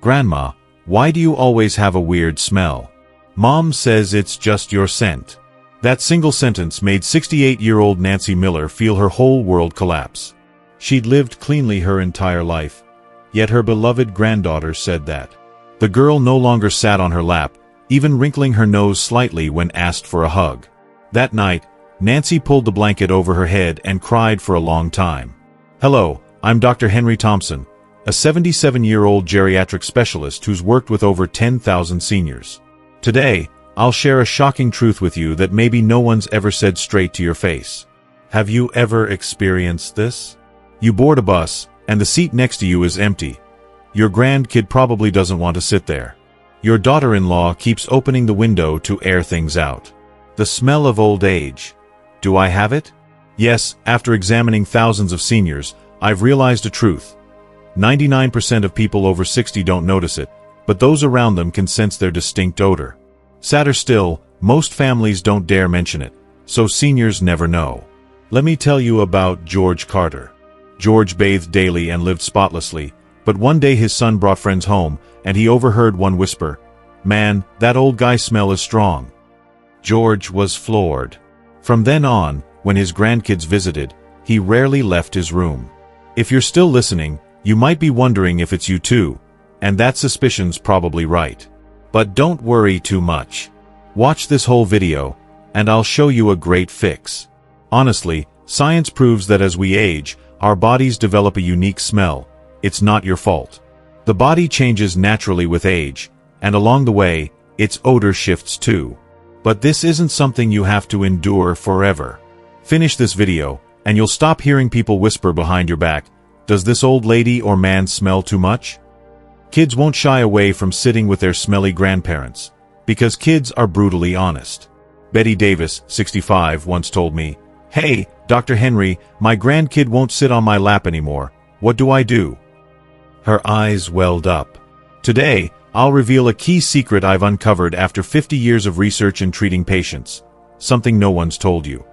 Grandma, why do you always have a weird smell? Mom says it's just your scent. That single sentence made 68-year-old Nancy Miller feel her whole world collapse. She'd lived cleanly her entire life, yet her beloved granddaughter said that. The girl no longer sat on her lap, even wrinkling her nose slightly when asked for a hug. That night, Nancy pulled the blanket over her head and cried for a long time. Hello, I'm Dr. Henry Thompson, a 77-year-old geriatric specialist who's worked with over 10,000 seniors. Today, I'll share a shocking truth with you that maybe no one's ever said straight to your face. Have you ever experienced this? You board a bus, and the seat next to you is empty. Your grandkid probably doesn't want to sit there. Your daughter-in-law keeps opening the window to air things out. The smell of old age. Do I have it? Yes, after examining thousands of seniors, I've realized a truth. 99% of people over 60 don't notice it, but those around them can sense their distinct odor. Sadder still, most families don't dare mention it, so seniors never know. Let me tell you about George Carter. George bathed daily and lived spotlessly, but one day his son brought friends home, and he overheard one whisper, "Man, that old guy's smell is strong." George was floored. From then on, when his grandkids visited, he rarely left his room. If you're still listening, you might be wondering if it's you too, and that suspicion's probably right. But don't worry too much. Watch this whole video, and I'll show you a great fix. Honestly, science proves that as we age, our bodies develop a unique smell. It's not your fault. The body changes naturally with age, and along the way, its odor shifts too. But this isn't something you have to endure forever. Finish this video, and you'll stop hearing people whisper behind your back, "Does this old lady or man smell too much?" Kids won't shy away from sitting with their smelly grandparents, because kids are brutally honest. Betty Davis, 65, once told me, "Hey, Dr. Henry, my grandkid won't sit on my lap anymore. What do I do?" Her eyes welled up. Today, I'll reveal a key secret I've uncovered after 50 years of research in treating patients, something no one's told you.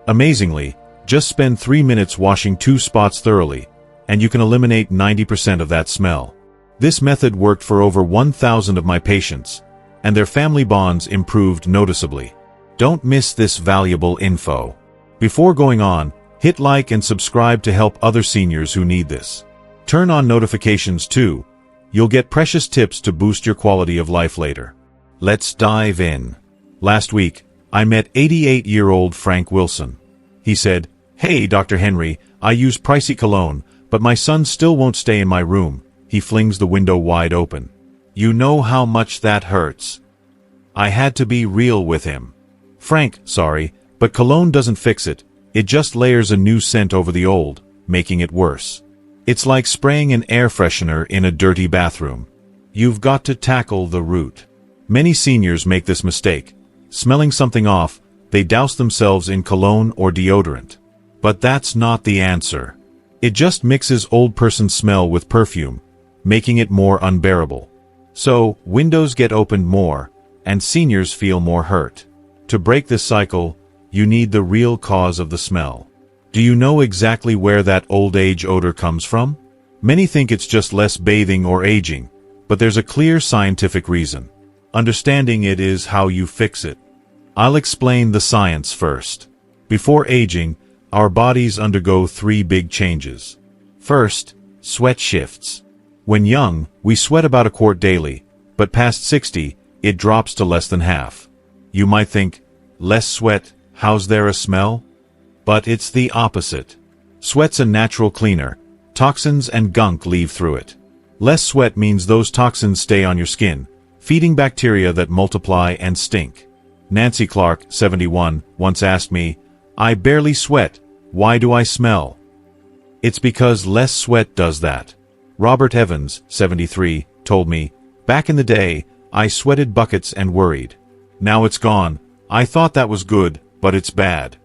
Amazingly, just spend 3 minutes washing 2 spots thoroughly, and you can eliminate 90% of that smell. This method worked for over 1,000 of my patients, and their family bonds improved noticeably. Don't miss this valuable info. Before going on, hit like and subscribe to help other seniors who need this. Turn on notifications too. You'll get precious tips to boost your quality of life later. Let's dive in. Last week, I met 88-year-old Frank Wilson. He said, "Hey, Dr. Henry, I use pricey cologne, but my son still won't stay in my room." He flings the window wide open. You know how much that hurts. I had to be real with him. "Frank, sorry, but cologne doesn't fix it. It just layers a new scent over the old, making it worse. It's like spraying an air freshener in a dirty bathroom. You've got to tackle the root." Many seniors make this mistake. Smelling something off, they douse themselves in cologne or deodorant. But that's not the answer. It just mixes old person smell with perfume, making it more unbearable. So, windows get opened more, and seniors feel more hurt. To break this cycle, you need the real cause of the smell. Do you know exactly where that old age odor comes from? Many think it's just less bathing or aging, but there's a clear scientific reason. Understanding it is how you fix it. I'll explain the science first. Before aging, our bodies undergo 3 big changes. First, sweat shifts. When young, we sweat about a quart daily, but past 60, it drops to less than half. You might think, less sweat, how's there a smell? But it's the opposite. Sweat's a natural cleaner. Toxins and gunk leave through it. Less sweat means those toxins stay on your skin, feeding bacteria that multiply and stink. Nancy Clark, 71, once asked me, "I barely sweat. Why do I smell?" It's because less sweat does that. Robert Evans, 73, told me, "Back in the day, I sweated buckets and worried. Now it's gone. I thought that was good, but it's bad."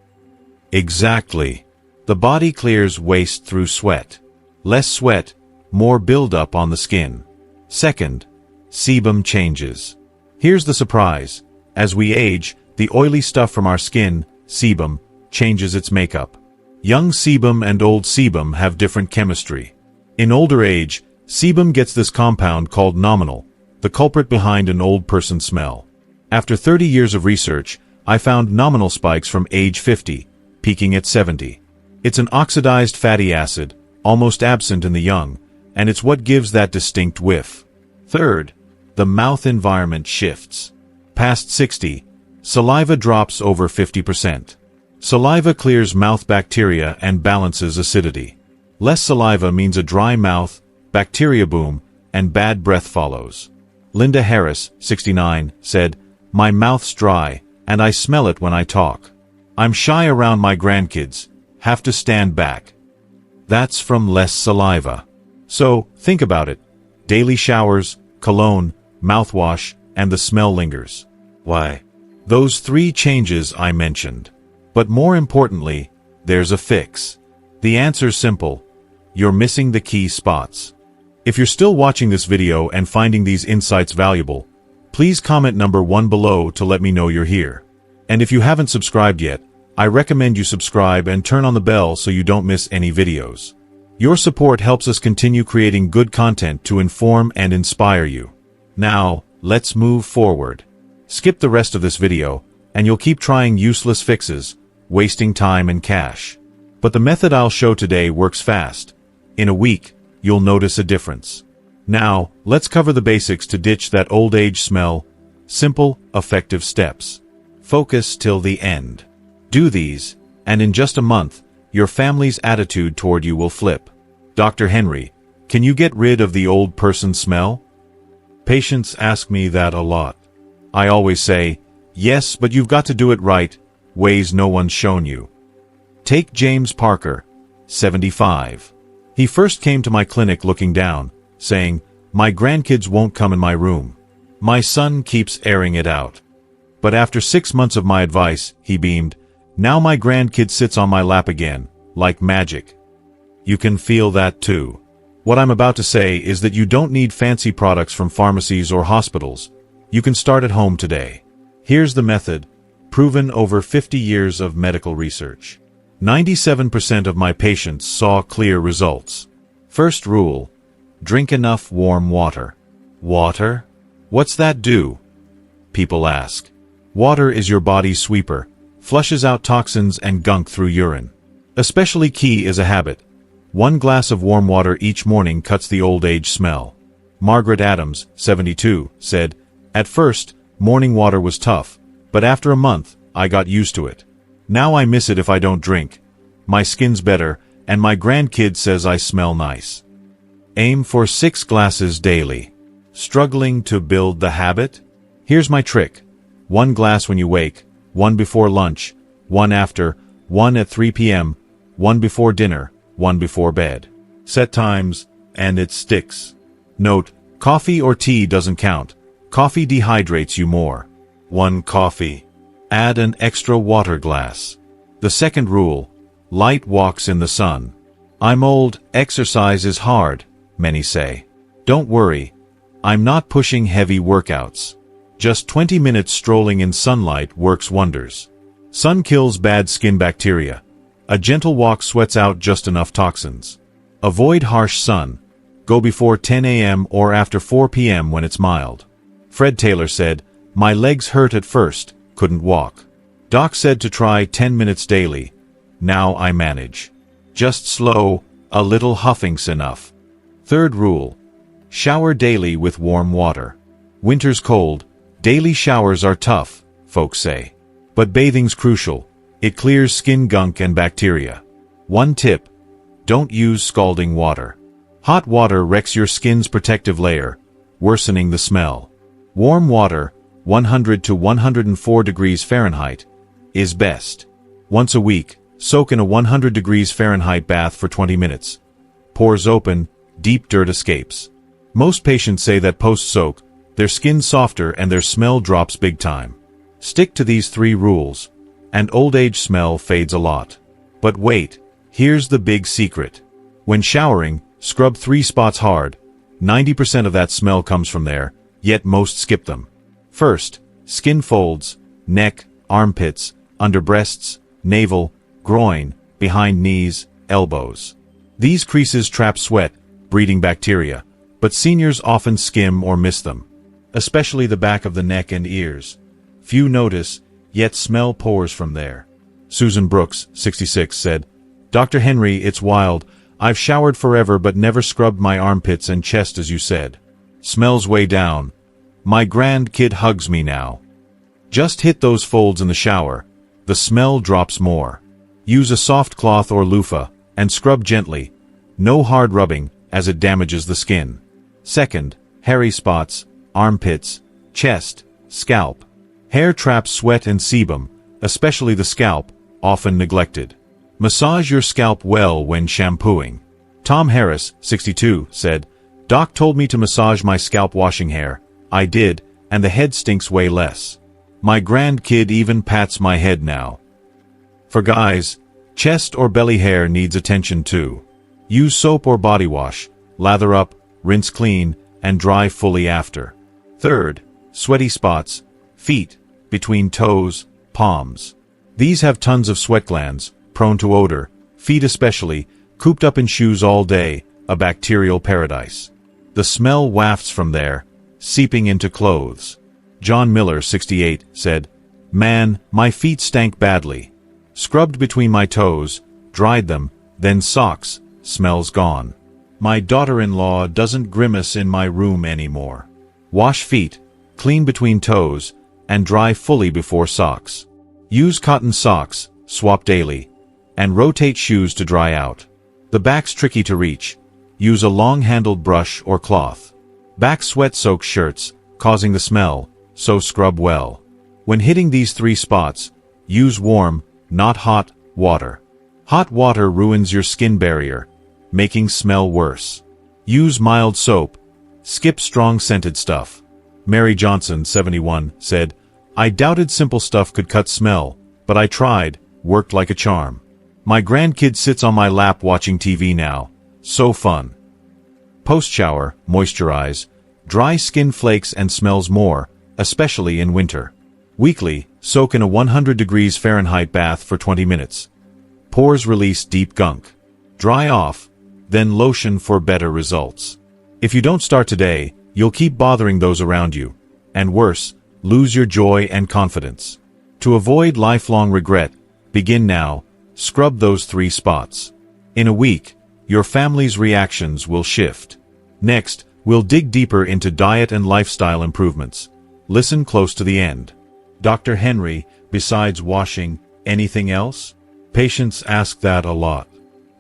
Exactly. The body clears waste through sweat. Less sweat, more buildup on the skin. Second, sebum changes. Here's the surprise. As we age, the oily stuff from our skin, sebum, changes its makeup. Young sebum and old sebum have different chemistry. In older age, Sebum gets this compound called nominal, the culprit behind an old person smell. After 30 years of research, I found nominal spikes from age 50, peaking at 70. It's an oxidized fatty acid, almost absent in the young, and it's what gives that distinct whiff. Third, the mouth environment shifts. Past 60, saliva drops over 50%. Saliva clears mouth bacteria and balances acidity. Less saliva means a dry mouth, bacteria boom, and bad breath follows. Linda Harris, 69, said, "My mouth's dry, and I smell it when I talk. I'm shy around my grandkids, have to stand back." That's from less saliva. So, think about it. Daily showers, cologne, mouthwash, and the smell lingers. Why? Those 3 changes I mentioned. But more importantly, there's a fix. The answer's simple. You're missing the key spots. If you're still watching this video and finding these insights valuable, please comment number 1 below to let me know you're here. And if you haven't subscribed yet, I recommend you subscribe and turn on the bell so you don't miss any videos. Your support helps us continue creating good content to inform and inspire you. Now, let's move forward. Skip the rest of this video, and you'll keep trying useless fixes, wasting time and cash. But the method I'll show today works fast. In a week, you'll notice a difference. Now, let's cover the basics to ditch that old age smell. Simple, effective steps. Focus till the end. Do these, and in just a month, your family's attitude toward you will flip. Dr. Henry, can you get rid of the old person smell? Patients ask me that a lot. I always say, yes, but you've got to do it right, ways no one's shown you. Take James Parker, 75. He first came to my clinic looking down, saying, "My grandkids won't come in my room. My son keeps airing it out." But after 6 months of my advice, he beamed, "Now my grandkid sits on my lap again, like magic." You can feel that too. What I'm about to say is that you don't need fancy products from pharmacies or hospitals. You can start at home today. Here's the method, proven over 50 years of medical research. 97% of my patients saw clear results. First rule, drink enough warm water. Water? What's that do? People ask. Water is your body's sweeper, flushes out toxins and gunk through urine. Especially key is a habit. 1 glass of warm water each morning cuts the old age smell. Margaret Adams, 72, said, "At first, morning water was tough, but after a month, I got used to it. Now I miss it if I don't drink. My skin's better, and my grandkid says I smell nice." Aim for 6 glasses daily. Struggling to build the habit? Here's my trick. 1 glass when you wake, 1 before lunch, 1 after, 1 at 3 p.m., 1 before dinner, 1 before bed. Set times, and it sticks. Note, coffee or tea doesn't count. Coffee dehydrates you more. 1 coffee. Add an extra water glass. The second rule, light walks in the sun. "I'm old, exercise is hard," many say. Don't worry. I'm not pushing heavy workouts. Just 20 minutes strolling in sunlight works wonders. Sun kills bad skin bacteria. A gentle walk sweats out just enough toxins. Avoid harsh sun. Go before 10 a.m. or after 4 p.m. when it's mild. Fred Taylor said, "My legs hurt at first, couldn't walk. Doc said to try 10 minutes daily. Now I manage. Just slow, a little huffing's enough." Third rule, shower daily with warm water. Winter's cold, daily showers are tough, folks say. But bathing's crucial. It clears skin gunk and bacteria. 1 tip, don't use scalding water. Hot water wrecks your skin's protective layer, worsening the smell. Warm water, 100 to 104 degrees Fahrenheit, is best. Once a week, soak in a 100 degrees Fahrenheit bath for 20 minutes. Pores open, deep dirt escapes. Most patients say that post-soak, their skin's softer and their smell drops big time. Stick to these 3 rules, and old age smell fades a lot. But wait, here's the big secret. When showering, scrub 3 spots hard. 90% of that smell comes from there, yet most skip them. First, skin folds, neck, armpits, under breasts, navel, groin, behind knees, elbows. These creases trap sweat, breeding bacteria, but seniors often skim or miss them, especially the back of the neck and ears. Few notice, yet smell pours from there. Susan Brooks, 66, said, "Dr. Henry, it's wild. I've showered forever but never scrubbed my armpits and chest as you said. Smells way down. My grandkid hugs me now. Just hit those folds in the shower. The smell drops more. Use a soft cloth or loofah, and scrub gently. No hard rubbing, as it damages the skin." Second, hairy spots, armpits, chest, scalp. Hair traps sweat and sebum, especially the scalp, often neglected. Massage your scalp well when shampooing. Tom Harris, 62, said, "Doc told me to massage my scalp washing hair. I did, and the head stinks way less. My grandkid even pats my head now." For guys, chest or belly hair needs attention too. Use soap or body wash, lather up, rinse clean, and dry fully after. Third, sweaty spots, feet, between toes, palms. These have tons of sweat glands, prone to odor, feet especially, cooped up in shoes all day, a bacterial paradise. The smell wafts from there, seeping into clothes. John Miller, 68, said, "Man, my feet stank badly. Scrubbed between my toes, dried them, then socks, smells gone. My daughter-in-law doesn't grimace in my room anymore." Wash feet, clean between toes, and dry fully before socks. Use cotton socks, swap daily, and rotate shoes to dry out. The back's tricky to reach. Use a long-handled brush or cloth. Back sweat soaks shirts, causing the smell, so scrub well. When hitting these three spots, use warm, not hot, water. Hot water ruins your skin barrier, making smell worse. Use mild soap. Skip strong scented stuff. Mary Johnson, 71, said, "I doubted simple stuff could cut smell, but I tried, worked like a charm. My grandkid sits on my lap watching TV now. So fun." Post-shower, moisturize. Dry skin flakes and smells more, especially in winter. Weekly, soak in a 100 degrees Fahrenheit bath for 20 minutes. Pores release deep gunk. Dry off, then lotion for better results. If you don't start today, you'll keep bothering those around you. And worse, lose your joy and confidence. To avoid lifelong regret, begin now. Scrub those three spots. In a week, your family's reactions will shift. Next, we'll dig deeper into diet and lifestyle improvements. Listen close to the end. Dr. Henry, besides washing, anything else? Patients ask that a lot.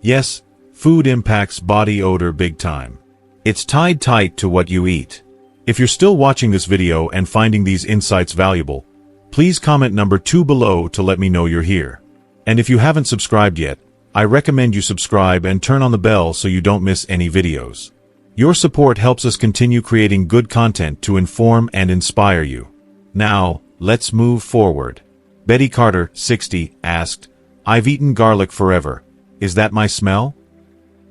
Yes, food impacts body odor big time. It's tied tight to what you eat. If you're still watching this video and finding these insights valuable, please comment number 2 below to let me know you're here. And if you haven't subscribed yet, I recommend you subscribe and turn on the bell so you don't miss any videos. Your support helps us continue creating good content to inform and inspire you. Now, let's move forward. Betty Carter, 60, asked, "I've eaten garlic forever. Is that my smell?"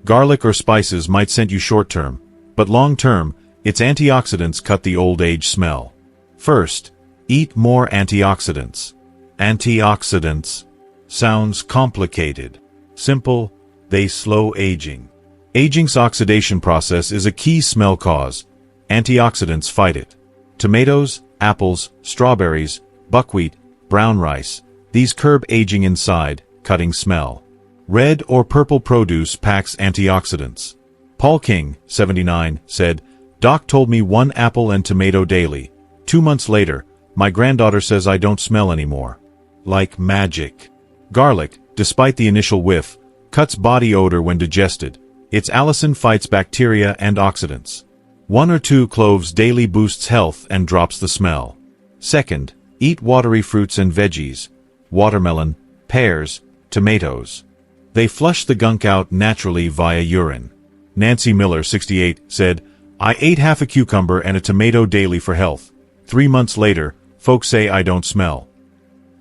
Garlic or spices might scent you short-term, but long-term, its antioxidants cut the old age smell. First, eat more antioxidants. Antioxidants sounds complicated. Simple, they slow aging. Aging's oxidation process is a key smell cause. Antioxidants fight it. Tomatoes, apples, strawberries, buckwheat, brown rice, these curb aging inside, cutting smell. Red or purple produce packs antioxidants. Paul King, 79, said, "Doc told me 1 apple and tomato daily. 2 months later, my granddaughter says I don't smell anymore. Like magic." Garlic, despite the initial whiff, cuts body odor when digested. Its allicin fights bacteria and oxidants. 1 or 2 cloves daily boosts health and drops the smell. Second, eat watery fruits and veggies. Watermelon, pears, tomatoes. They flush the gunk out naturally via urine. Nancy Miller, 68, said, "I ate half a cucumber and a tomato daily for health. 3 months later, folks say I don't smell."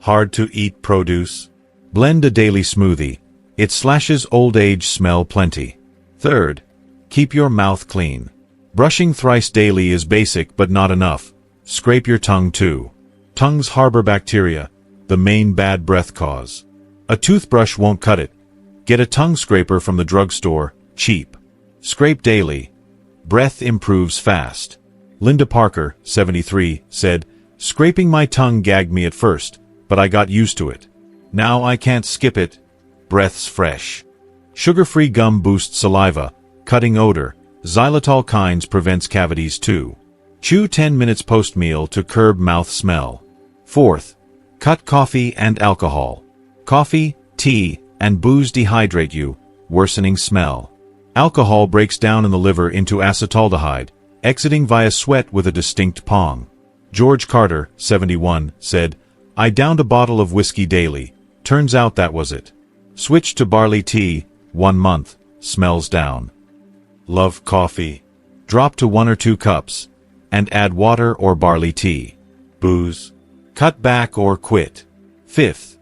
Hard to eat produce? Blend a daily smoothie. It slashes old age smell plenty. Third, keep your mouth clean. Brushing thrice daily is basic but not enough. Scrape your tongue too. Tongues harbor bacteria, the main bad breath cause. A toothbrush won't cut it. Get a tongue scraper from the drugstore, cheap. Scrape daily. Breath improves fast. Linda Parker, 73, said, "Scraping my tongue gagged me at first, but I got used to it. Now I can't skip it. Breath's fresh." Sugar-free gum boosts saliva, cutting odor. Xylitol kinds prevents cavities too. Chew 10 minutes post-meal to curb mouth smell. Fourth, cut coffee and alcohol. Coffee, tea, and booze dehydrate you, worsening smell. Alcohol breaks down in the liver into acetaldehyde, exiting via sweat with a distinct pong. George Carter, 71, said, "I downed a bottle of whiskey daily. Turns out that was it. Switch to barley tea, 1 month, smells down." Love coffee? Drop to 1 or 2 cups, and add water or barley tea. Booze? Cut back or quit. Fifth,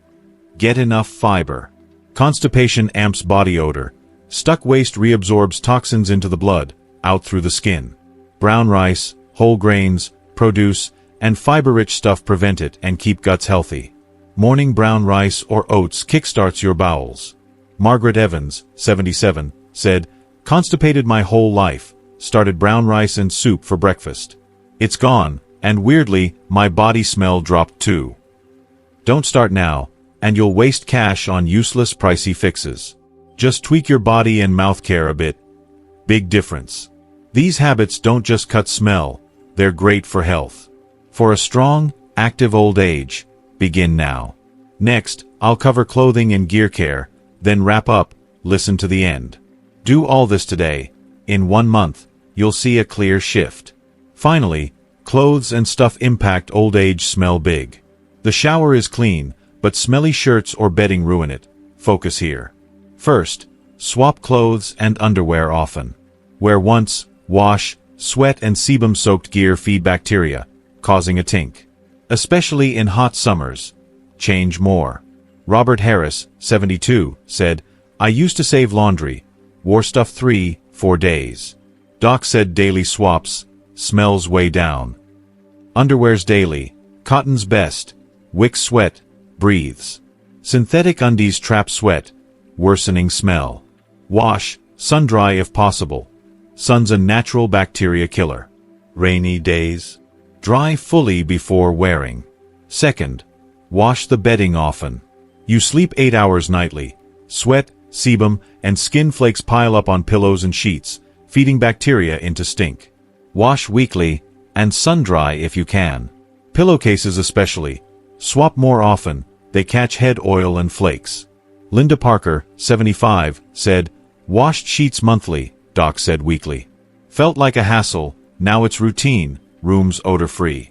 get enough fiber. Constipation amps body odor. Stuck waste reabsorbs toxins into the blood, out through the skin. Brown rice, whole grains, produce, and fiber-rich stuff prevent it and keep guts healthy. Morning brown rice or oats kickstarts your bowels. Margaret Evans, 77, said, "Constipated my whole life, started brown rice and soup for breakfast. It's gone, and weirdly, my body smell dropped too." Don't start now, and you'll waste cash on useless pricey fixes. Just tweak your body and mouth care a bit. Big difference. These habits don't just cut smell, they're great for health. For a strong, active old age, begin now. Next, I'll cover clothing and gear care, then wrap up, listen to the end. Do all this today. In 1 month, you'll see a clear shift. Finally, clothes and stuff impact old age smell big. The shower is clean, but smelly shirts or bedding ruin it. Focus here. First, swap clothes and underwear often. Wear once, wash, sweat and sebum-soaked gear feed bacteria, causing a tink. Especially in hot summers. Change more. Robert Harris, 72, said, "I used to save laundry. Wore stuff 3-4 days. Doc said daily swaps, smells way down. Underwear's daily, cotton's best, wicks sweat, breathes. Synthetic undies trap sweat, worsening smell. Wash, sun-dry if possible. Sun's a natural bacteria killer. Rainy days. Dry fully before wearing. Second, wash the bedding often. You sleep 8 hours nightly. Sweat, sebum, and skin flakes pile up on pillows and sheets, feeding bacteria into stink. Wash weekly, and sun-dry if you can. Pillowcases especially. Swap more often, they catch head oil and flakes. Linda Parker, 75, said, "Washed sheets monthly, Doc said weekly. Felt like a hassle, now it's routine, rooms odor-free."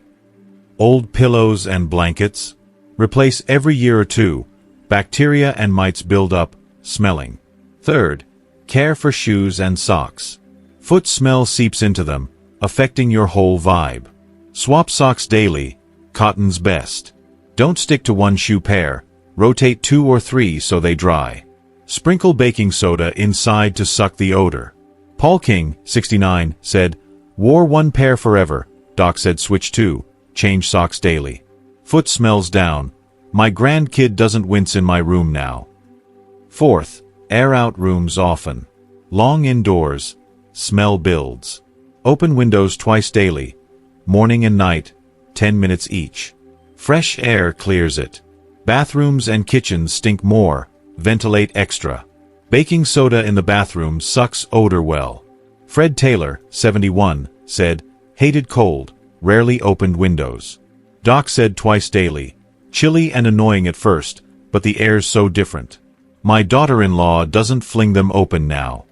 Old pillows and blankets? Replace every year or 2. Bacteria and mites build up, smelling. Third, care for shoes and socks. Foot smell seeps into them, affecting your whole vibe. Swap socks daily, cotton's best. Don't stick to 1 shoe pair, rotate 2 or 3 so they dry. Sprinkle baking soda inside to suck the odor. Paul King, 69, said, "Wore 1 pair forever, Doc said switch 2, change socks daily. Foot smells down, my grandkid doesn't wince in my room now." Fourth, air out rooms often. Long indoors, smell builds. Open windows twice daily, morning and night, 10 minutes each. Fresh air clears it. Bathrooms and kitchens stink more, ventilate extra. Baking soda in the bathroom sucks odor well. Fred Taylor, 71, said, "Hated cold, rarely opened windows. Doc said twice daily. Chilly and annoying at first, but the air's so different. My daughter-in-law doesn't fling them open now."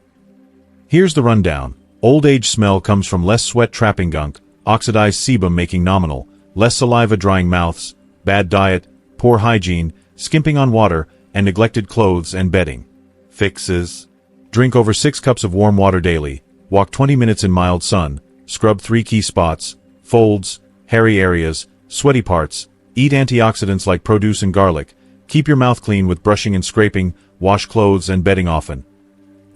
Here's the rundown. Old age smell comes from less sweat trapping gunk, oxidized sebum making nominal, less saliva drying mouths, bad diet, poor hygiene, skimping on water, and neglected clothes and bedding. Fixes: drink over 6 cups of warm water daily, walk 20 minutes in mild sun, scrub 3 key spots, folds, hairy areas, sweaty parts, eat antioxidants like produce and garlic, keep your mouth clean with brushing and scraping, wash clothes and bedding often.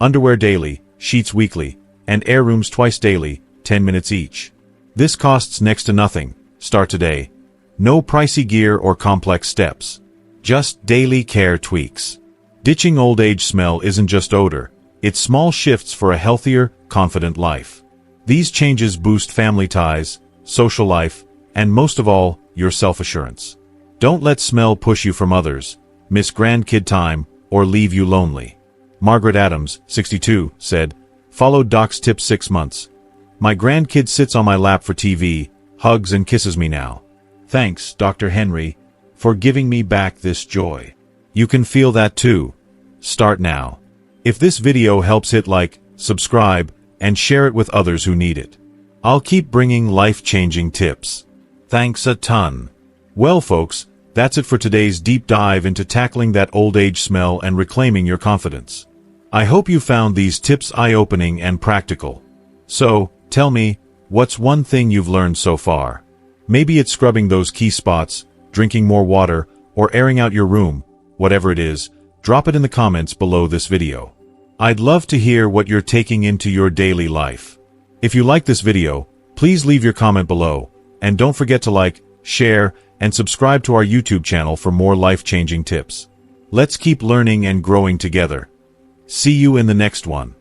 Underwear daily, sheets weekly, and air rooms twice daily, 10 minutes each. This costs next to nothing. Start today. No pricey gear or complex steps. Just daily care tweaks. Ditching old age smell isn't just odor, it's small shifts for a healthier, confident life. These changes boost family ties, social life, and most of all, your self-assurance. Don't let smell push you from others, miss grandkid time, or leave you lonely. Margaret Adams, 62, said, followed Doc's tip 6 months. My grandkid sits on my lap for TV, hugs and kisses me now. Thanks, Dr. Henry, for giving me back this joy. You can feel that too. Start now. If this video helps, hit like, subscribe, and share it with others who need it. I'll keep bringing life-changing tips. Thanks a ton. Well folks, that's it for today's deep dive into tackling that old age smell and reclaiming your confidence. I hope you found these tips eye-opening and practical. So, tell me, what's one thing you've learned so far? Maybe it's scrubbing those key spots, drinking more water, or airing out your room. Whatever it is, drop it in the comments below this video. I'd love to hear what you're taking into your daily life. If you like this video, please leave your comment below, and don't forget to like, share, and subscribe to our YouTube channel for more life-changing tips. Let's keep learning and growing together. See you in the next one.